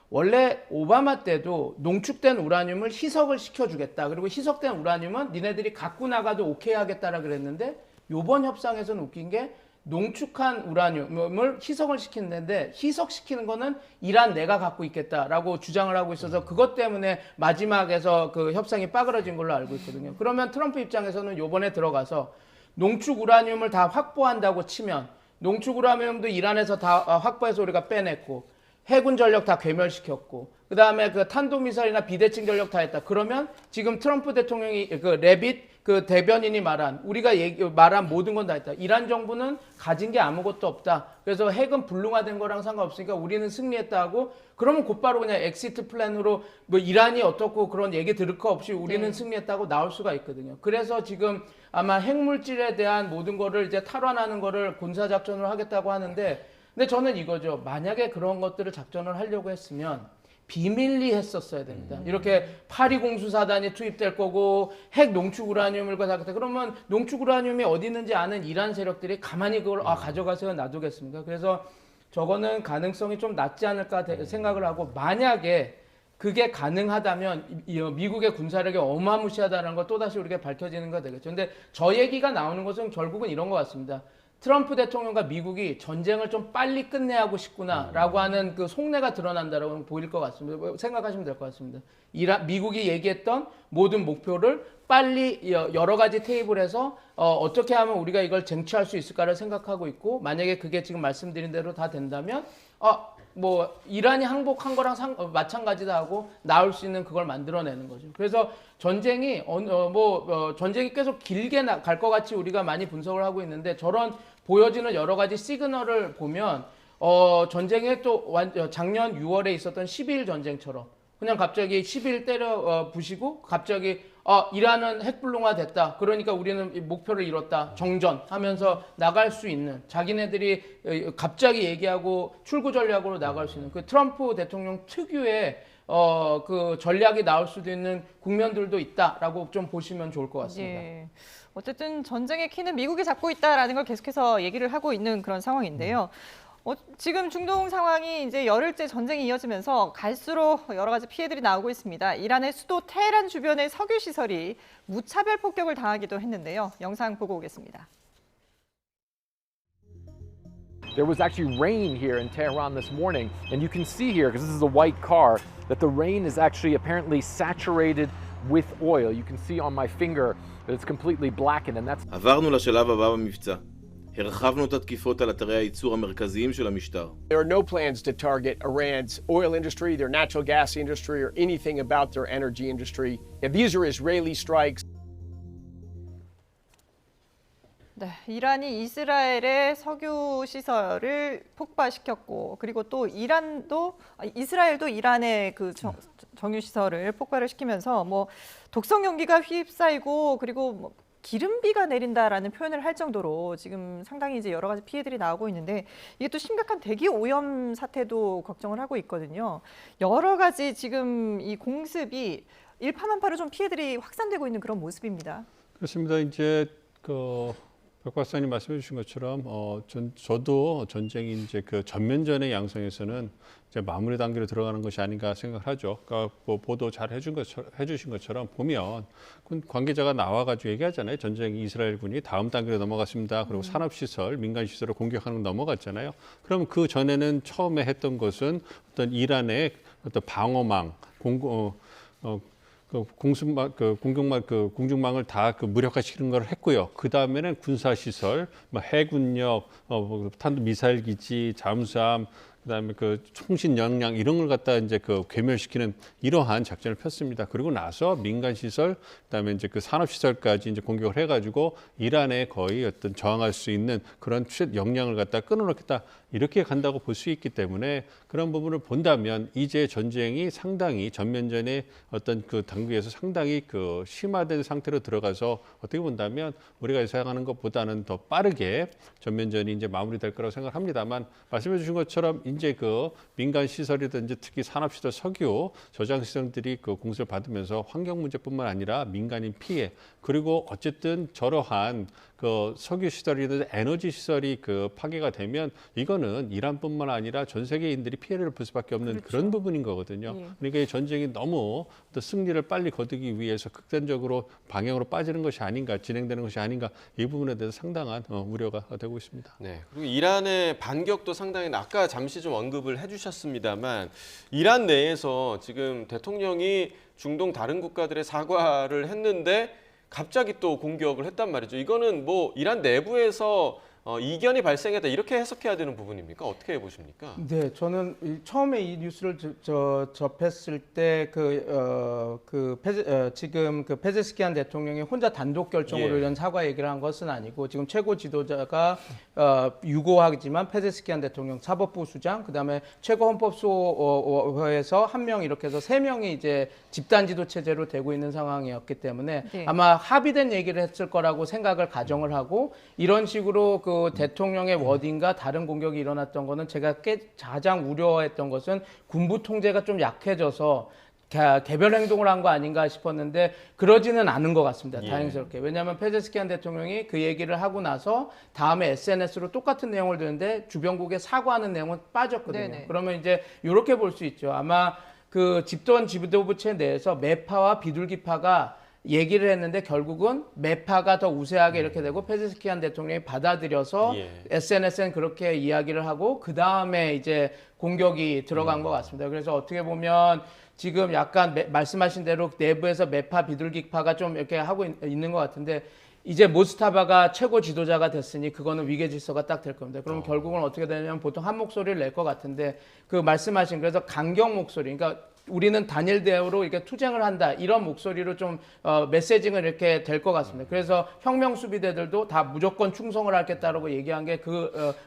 원래 오바마 때도 농축된 우라늄을 희석을 시켜주겠다. 그리고 희석된 우라늄은 니네들이 갖고 나가도 오케이 하겠다라 그랬는데 요번 협상에서는 웃긴 게 농축한 우라늄을 희석을 시키는데 희석시키는 거는 이란 내가 갖고 있겠다라고 주장을 하고 있어서 그것 때문에 마지막에서 그 협상이 빠그러진 걸로 알고 있거든요. 그러면 트럼프 입장에서는 요번에 들어가서 농축 우라늄을 다 확보한다고 치면 농축 우라늄도 이란에서 다 확보해서 우리가 빼냈고 해군 전력 다 괴멸시켰고 그 다음에 그 탄도미사일이나 비대칭 전력 다 했다. 그러면 지금 트럼프 대통령이 그 레빗 그 대변인이 말한 우리가 말한 모든 건 다 했다. 이란 정부는 가진 게 아무것도 없다. 그래서 핵은 불능화된 거랑 상관없으니까 우리는 승리했다 하고 그러면 곧바로 그냥 엑시트 플랜으로 뭐 이란이 어떻고 그런 얘기 들을 거 없이 우리는 승리했다고 나올 수가 있거든요. 그래서 지금 아마 핵물질에 대한 모든 거를 이제 탈환하는 거를 군사작전을 하겠다고 하는데 근데 저는 이거죠. 만약에 그런 것들을 작전을 하려고 했으면 비밀리 했었어야 됩니다. 이렇게 파리공수사단이 투입될 거고 핵 농축 우라늄을 가져가겠다. 그러면 농축 우라늄이 어디 있는지 아는 이란 세력들이 가만히 그걸 가져가세요 놔두겠습니까? 그래서 저거는 가능성이 좀 낮지 않을까 생각을 하고 만약에 그게 가능하다면 미국의 군사력이 어마무시하다는 걸 또다시 우리가 밝혀지는 거 되겠죠. 근데 저 얘기가 나오는 것은 결국은 이런 것 같습니다. 트럼프 대통령과 미국이 전쟁을 좀 빨리 끝내야 하고 싶구나라고 하는 그 속내가 드러난다라고 보일 것 같습니다. 생각하시면 될 것 같습니다. 미국이 얘기했던 모든 목표를 빨리 여러 가지 테이블에서 어떻게 하면 우리가 이걸 쟁취할 수 있을까를 생각하고 있고 만약에 그게 지금 말씀드린 대로 다 된다면 뭐 이란이 항복한 거랑 마찬가지다 하고 나올 수 있는 그걸 만들어내는 거죠. 그래서 전쟁이 전쟁이 계속 길게 갈 것 같이 우리가 많이 분석을 하고 있는데 저런 보여지는 여러 가지 시그널을 보면 전쟁에 또 작년 6월에 있었던 12일 전쟁처럼 그냥 갑자기 12일 때려 부시고 갑자기 이란은 핵불능화 됐다. 그러니까 우리는 목표를 이뤘다. 정전하면서 나갈 수 있는 자기네들이 갑자기 얘기하고 출구 전략으로 나갈 수 있는 그 트럼프 대통령 특유의 그 전략이 나올 수도 있는 국면들도 있다라고 좀 보시면 좋을 것 같습니다. 예. 어쨌든 전쟁의 키는 미국이 잡고 있다라는 걸 계속해서 얘기를 하고 있는 그런 상황인데요. 지금 중동 상황이 이제 열흘째 전쟁이 이어지면서 갈수록 여러 가지 피해들이 나오고 있습니다. 이란의 수도 테헤란 주변의 석유 시설이 무차별 폭격을 당하기도 했는데요. 영상 보고 오겠습니다. There was actually rain here in Tehran this morning, and you can see here, because this is a white car, that the rain is actually apparently saturated with oil. You can see on my finger that it's completely blackened, and that's עברנו לשלב הבא במבצע. הרחבנו את התקיפות על אתרי הייצור המרכזיים של המשטר. There are no plans to target Iran's oil industry, their natural gas industry, or anything about their energy industry. If these are Israeli strikes. 네, 이란이 이스라엘의 석유 시설을 폭발시켰고, 그리고 또 이스라엘도 이란의 그 정유 시설을 폭발을 시키면서 뭐 독성 용기가 휩싸이고, 그리고 뭐 기름비가 내린다라는 표현을 할 정도로 지금 상당히 이제 여러 가지 피해들이 나오고 있는데, 이게 또 심각한 대기 오염 사태도 걱정을 하고 있거든요. 여러 가지 지금 이 공습이 일파만파로 좀 피해들이 확산되고 있는 그런 모습입니다. 그렇습니다. 이제 박 박사님 말씀해 주신 것처럼 저도 전쟁이 이제 그 전면전의 양상에서는 이제 마무리 단계로 들어가는 것이 아닌가 생각하죠. 그러니까 뭐 보도 잘 해주신 것처럼 보면 관계자가 나와가지고 얘기하잖아요. 전쟁 이스라엘군이 다음 단계로 넘어갔습니다. 그리고 산업시설, 민간시설을 공격하는 거 넘어갔잖아요. 그럼 그 전에는 처음에 했던 것은 어떤 이란의 어떤 방어망, 공중망을 다 무력화시키는 걸 했고요. 그 다음에는 군사시설, 해군력, 탄도 미사일 기지, 잠수함, 그다음에 통신 역량 이런 걸 갖다 이제 괴멸시키는 이러한 작전을 폈습니다. 그리고 나서 민간 시설, 그다음에 이제 산업 시설까지 이제 공격을 해가지고 이란에 거의 어떤 저항할 수 있는 그런 역량을 갖다 끊어놓겠다 이렇게 간다고 볼 수 있기 때문에 그런 부분을 본다면 이제 전쟁이 상당히 전면전의 어떤 단계에서 상당히 심화된 상태로 들어가서 어떻게 본다면 우리가 예상하는 것보다는 더 빠르게 전면전이 이제 마무리될 거라고 생각합니다만 말씀해 주신 것처럼 이제 민간 시설이든지 특히 산업시설, 석유 저장 시설들이 공습을 받으면서 환경 문제뿐만 아니라 민간인 피해 그리고 어쨌든 저러한 석유 시설이든 에너지 시설이 파괴가 되면 이거는 이란뿐만 아니라 전 세계인들이 피해를 볼 수밖에 없는 그렇죠. 그런 부분인 거거든요. 예. 그러니까 이 전쟁이 너무 승리를 빨리 거두기 위해서 극단적으로 방향으로 빠지는 것이 아닌가, 진행되는 것이 아닌가 이 부분에 대해서 상당한 우려가 되고 있습니다. 네, 그리고 이란의 반격도 상당히 아까 잠시 좀 언급을 해주셨습니다만 이란 내에서 지금 대통령이 중동 다른 국가들의 사과를 했는데 갑자기 또 공격을 했단 말이죠. 이거는 뭐 이란 내부에서 이견이 발생했다 이렇게 해석해야 되는 부분입니까? 어떻게 보십니까? 네, 저는 처음에 이 뉴스를 접했을 때 지금 페제스키안 대통령이 혼자 단독 결정으로 이런 사과 얘기를 한 것은 아니고 지금 최고 지도자가 유고하지만 페제스키안 대통령 사법부 수장 그다음에 최고 헌법소에서 한 명 이렇게 해서 3명이 이제 집단 지도 체제로 되고 있는 상황이었기 때문에 네. 아마 합의된 얘기를 했을 거라고 생각을 가정을 하고 이런 식으로 대통령의 워딩과 다른 공격이 일어났던 거는 제가 가장 우려했던 것은 군부 통제가 좀 약해져서 개별 행동을 한 거 아닌가 싶었는데 그러지는 않은 것 같습니다. 예. 다행스럽게. 왜냐하면 페제스키안 대통령이 그 얘기를 하고 나서 다음에 SNS로 똑같은 내용을 드는데 주변국에 사과하는 내용은 빠졌거든요. 네네. 그러면 이제 이렇게 볼 수 있죠. 아마 집권 지도부체 내에서 매파와 비둘기파가 얘기를 했는데 결국은 매파가 더 우세하게 이렇게 되고 페제스키안 대통령이 받아들여서 SNS엔 그렇게 이야기를 하고 그 다음에 이제 공격이 들어간 것 같습니다. 그래서 어떻게 보면 지금 약간 말씀하신 대로 내부에서 매파 비둘기파가 좀 이렇게 하고 있는 것 같은데 이제 모스타바가 최고 지도자가 됐으니 그거는 위계 질서가 딱 될 겁니다. 그럼 결국은 어떻게 되냐면 보통 한 목소리를 낼 것 같은데 말씀하신 그래서 강경 목소리 그러니까 우리는 단일 대우로 이렇게 투쟁을 한다 이런 목소리로 좀 메시징을 이렇게 될 것 같습니다. 그래서 혁명 수비대들도 다 무조건 충성을 하겠다라고 얘기한 게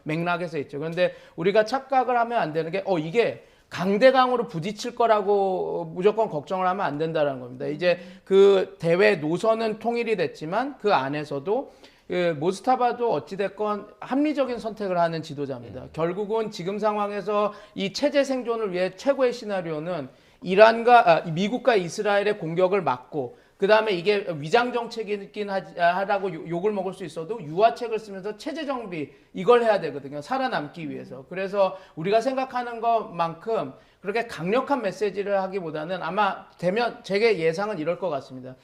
맥락에서 있죠. 그런데 우리가 착각을 하면 안 되는 게 이게 강대강으로 부딪힐 거라고 무조건 걱정을 하면 안 된다는 겁니다. 이제 대회 노선은 통일이 됐지만 그 안에서도 모스타바도 어찌됐건 합리적인 선택을 하는 지도자입니다. 결국은 지금 상황에서 이 체제 생존을 위해 최고의 시나리오는 미국과 이스라엘의 공격을 막고 그 다음에 이게 위장 정책이긴 하라고 욕을 먹을 수 있어도 유화책을 쓰면서 체제 정비 이걸 해야 되거든요. 살아남기 위해서. 그래서 우리가 생각하는 것만큼 그렇게 강력한 메시지를 하기보다는 아마 제 예상은 이럴 것 같습니다.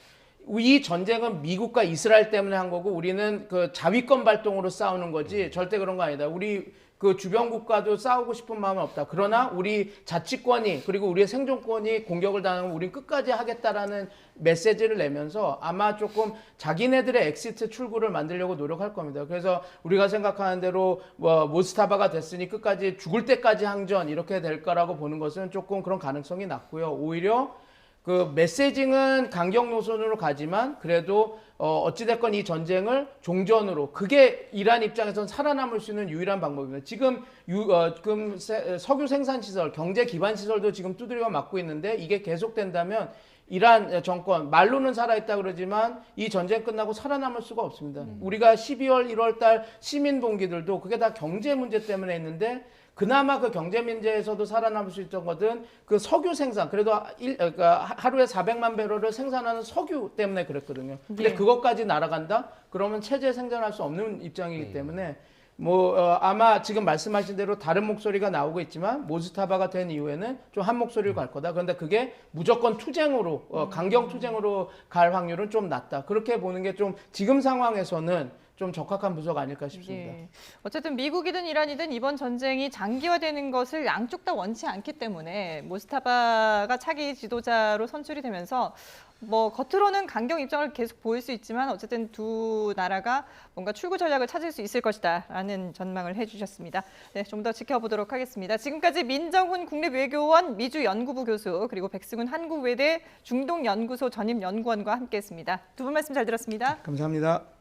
이 전쟁은 미국과 이스라엘 때문에 한 거고 우리는 자위권 발동으로 싸우는 거지 절대 그런 거 아니다. 우리 그 주변 국가도 싸우고 싶은 마음은 없다. 그러나 우리 자치권이 그리고 우리의 생존권이 공격을 당하면 우린 끝까지 하겠다라는 메시지를 내면서 아마 조금 자기네들의 엑시트 출구를 만들려고 노력할 겁니다. 그래서 우리가 생각하는 대로 모스타바가 됐으니 끝까지 죽을 때까지 항전 이렇게 될 거라고 보는 것은 조금 그런 가능성이 낮고요. 오히려 그 메시징은 강경 노선으로 가지만 그래도 어찌됐건 이 전쟁을 종전으로 그게 이란 입장에서는 살아남을 수 있는 유일한 방법입니다. 지금 석유 생산 시설, 경제 기반 시설도 지금 두드려 맞고 있는데 이게 계속된다면 이란 정권 말로는 살아있다 그러지만 이 전쟁 끝나고 살아남을 수가 없습니다. 우리가 12월, 1월 달 시민 봉기들도 그게 다 경제 문제 때문에 했는데 그나마 그 경제 문제에서도 살아남을 수 있던 것은 그 석유 생산, 그래도 그러니까 하루에 400만 배럴을 생산하는 석유 때문에 그랬거든요. 근데 그것까지 날아간다? 그러면 체제 생존할 수 없는 입장이기 때문에 아마 지금 말씀하신 대로 다른 목소리가 나오고 있지만 모스타바가 된 이후에는 좀 한 목소리로 갈 거다. 그런데 그게 무조건 투쟁으로, 강경 투쟁으로 갈 확률은 좀 낮다. 그렇게 보는 게 좀 지금 상황에서는 좀 적합한 부서가 아닐까 싶습니다. 예. 어쨌든 미국이든 이란이든 이번 전쟁이 장기화되는 것을 양쪽 다 원치 않기 때문에 모스타바가 차기 지도자로 선출이 되면서 겉으로는 강경 입장을 계속 보일 수 있지만 어쨌든 두 나라가 뭔가 출구 전략을 찾을 수 있을 것이다라는 전망을 해주셨습니다. 네, 좀 더 지켜보도록 하겠습니다. 지금까지 민정훈 국립외교원 미주연구부 교수 그리고 백승훈 한국외대 중동연구소 전임연구원과 함께했습니다. 두 분 말씀 잘 들었습니다. 감사합니다.